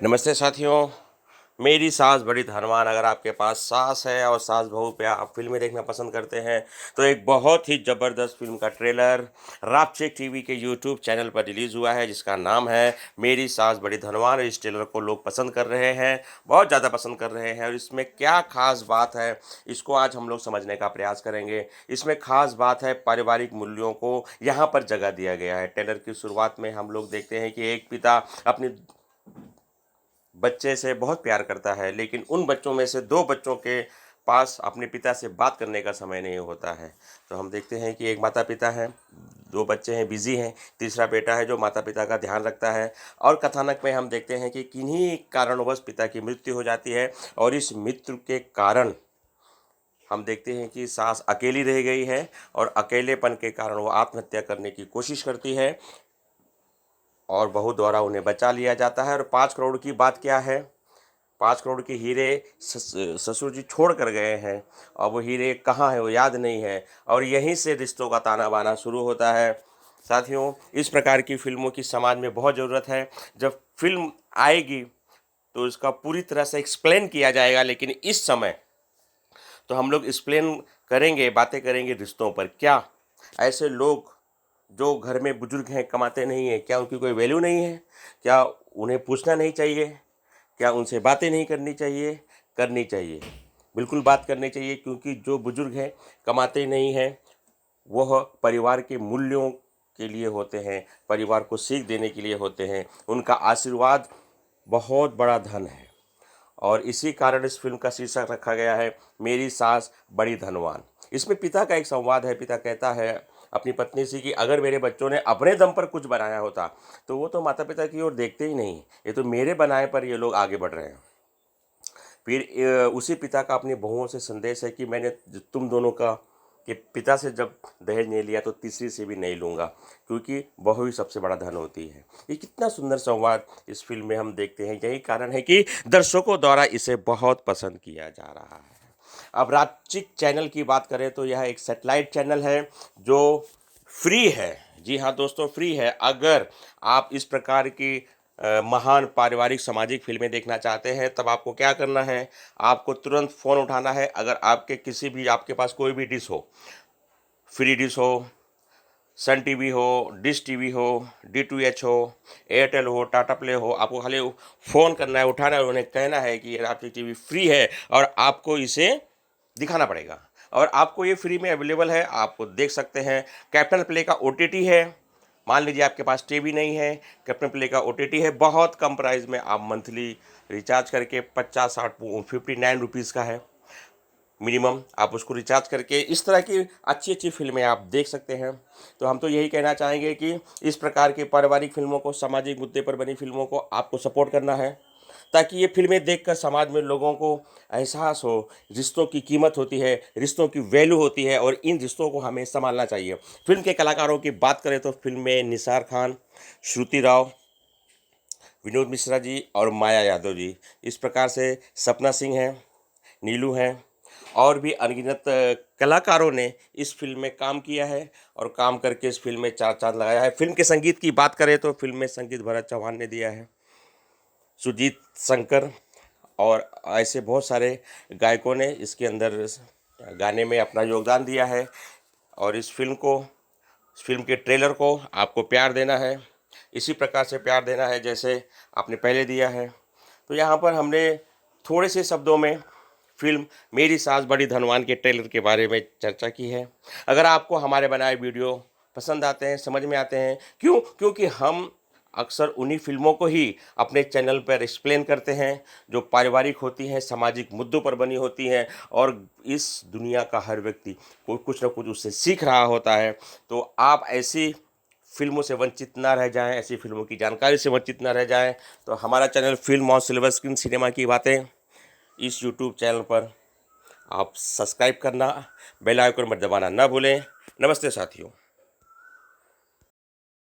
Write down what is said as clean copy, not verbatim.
नमस्ते साथियों। मेरी सास बड़ी धनवान। अगर आपके पास सास है और सास बहू पे आप फिल्में देखना पसंद करते हैं तो एक बहुत ही ज़बरदस्त फिल्म का ट्रेलर रापचेक टीवी के यूट्यूब चैनल पर रिलीज़ हुआ है, जिसका नाम है मेरी सास बड़ी धनवान। और इस ट्रेलर को लोग पसंद कर रहे हैं, बहुत ज़्यादा पसंद कर रहे हैं। और इसमें क्या खास बात है, इसको आज हम लोग समझने का प्रयास करेंगे। इसमें खास बात है, पारिवारिक मूल्यों को यहाँ पर जगह दिया गया है। ट्रेलर की शुरुआत में हम लोग देखते हैं कि एक पिता अपनी बच्चे से बहुत प्यार करता है, लेकिन उन बच्चों में से दो बच्चों के पास अपने पिता से बात करने का समय नहीं होता है। तो हम देखते हैं कि एक माता पिता हैं, दो बच्चे हैं, बिजी हैं, तीसरा बेटा है जो माता पिता का ध्यान रखता है। और कथानक में हम देखते हैं कि किन्हीं कारणवश पिता की मृत्यु हो जाती है, और इस मृत्यु के कारण हम देखते हैं कि सास अकेली रह गई है, और अकेलेपन के कारण वो आत्महत्या करने की कोशिश करती है, और बहू द्वारा उन्हें बचा लिया जाता है। और 5 करोड़ की बात क्या है, 5 करोड़ के हीरे ससुर जी छोड़ कर गए हैं, और वो हीरे कहाँ है वो याद नहीं है। और यहीं से रिश्तों का ताना बाना शुरू होता है। साथियों, इस प्रकार की फिल्मों की समाज में बहुत ज़रूरत है। जब फिल्म आएगी तो इसका पूरी तरह से एक्सप्लेन किया जाएगा, लेकिन इस समय तो हम लोग एक्सप्लेन करेंगे, बातें करेंगे रिश्तों पर। क्या ऐसे लोग जो घर में बुजुर्ग हैं, कमाते नहीं हैं, क्या उनकी कोई वैल्यू नहीं है? क्या उन्हें पूछना नहीं चाहिए? क्या उनसे बातें नहीं करनी चाहिए? करनी चाहिए, बिल्कुल बात करनी चाहिए। क्योंकि जो बुजुर्ग हैं, कमाते नहीं हैं, वह परिवार के मूल्यों के लिए होते हैं, परिवार को सीख देने के लिए होते हैं। उनका आशीर्वाद बहुत बड़ा धन है। और इसी कारण इस फिल्म का शीर्षक रखा गया है मेरी सास बड़ी धनवान। इसमें पिता का एक संवाद है। पिता कहता है अपनी पत्नी से कि अगर मेरे बच्चों ने अपने दम पर कुछ बनाया होता तो वो तो माता पिता की ओर देखते ही नहीं, ये तो मेरे बनाए पर ये लोग आगे बढ़ रहे हैं। फिर उसी पिता का अपनी बहुओं से संदेश है कि मैंने तुम दोनों का कि पिता से जब दहेज नहीं लिया तो तीसरी से भी नहीं लूँगा, क्योंकि बहू ही सबसे बड़ा धन होती है। ये कितना सुंदर संवाद इस फिल्म में हम देखते हैं। यही कारण है कि दर्शकों द्वारा इसे बहुत पसंद किया जा रहा है। अब रापचिक चैनल की बात करें तो यह एक सैटेलाइट चैनल है जो फ्री है। जी हाँ दोस्तों, फ्री है। अगर आप इस प्रकार की महान पारिवारिक सामाजिक फिल्में देखना चाहते हैं, तब आपको क्या करना है, आपको तुरंत फ़ोन उठाना है। अगर आपके पास कोई भी डिश हो, फ्री डिश हो, सन टीवी हो, डिश टीवी हो, D2H हो, एयरटेल हो, टाटा प्ले हो, आपको खाली फ़ोन करना है, उठाना है, उन्हें कहना है कि ये रापचिक टीवी फ्री है, और आपको इसे दिखाना पड़ेगा। और आपको ये फ्री में अवेलेबल है, आपको देख सकते हैं। कैप्टन प्ले का OTT है। मान लीजिए आपके पास टीवी नहीं है, कैप्टन प्ले का OTT है। बहुत कम प्राइस में आप मंथली रिचार्ज करके 50-60 ₹59 का है मिनिमम, आप उसको रिचार्ज करके इस तरह की अच्छी अच्छी फिल्में आप देख सकते हैं। तो हम तो यही कहना चाहेंगे कि इस प्रकार की पारिवारिक फिल्मों को, सामाजिक मुद्दे पर बनी फिल्मों को आपको सपोर्ट करना है, ताकि ये फिल्में देखकर समाज में लोगों को एहसास हो, रिश्तों की कीमत होती है, रिश्तों की वैल्यू होती है, और इन रिश्तों को हमें संभालना चाहिए। फिल्म के कलाकारों की बात करें तो फिल्म में निसार खान, श्रुति राव, विनोद मिश्रा जी और माया यादव जी, इस प्रकार से सपना सिंह हैं, नीलू हैं, और भी अनगिनत कलाकारों ने इस फिल्म में काम किया है, और काम करके इस फिल्म में चार चांद लगाया है। फिल्म के संगीत की बात करें तो फिल्म में संगीत भरत चौहान ने दिया है, सुजीत शंकर, और ऐसे बहुत सारे गायकों ने इसके अंदर गाने में अपना योगदान दिया है। और इस फिल्म के ट्रेलर को आपको प्यार देना है, इसी प्रकार से प्यार देना है जैसे आपने पहले दिया है। तो यहाँ पर हमने थोड़े से शब्दों में फिल्म मेरी सास बड़ी धनवान के ट्रेलर के बारे में चर्चा की है। अगर आपको हमारे बनाए वीडियो पसंद आते हैं, समझ में आते हैं, क्योंकि हम अक्सर उन्हीं फिल्मों को ही अपने चैनल पर एक्सप्लेन करते हैं जो पारिवारिक होती हैं, सामाजिक मुद्दों पर बनी होती हैं, और इस दुनिया का हर व्यक्ति कोई कुछ ना कुछ उससे सीख रहा होता है। तो आप ऐसी फिल्मों से वंचित ना रह जाएं, ऐसी फिल्मों की जानकारी से वंचित ना रह जाएं, तो हमारा चैनल फिल्म और सिल्वर स्क्रीन सिनेमा की बातें, इस यूट्यूब चैनल पर आप सब्सक्राइब करना, बेल आइकन पर दबाना ना भूलें। नमस्ते साथियों।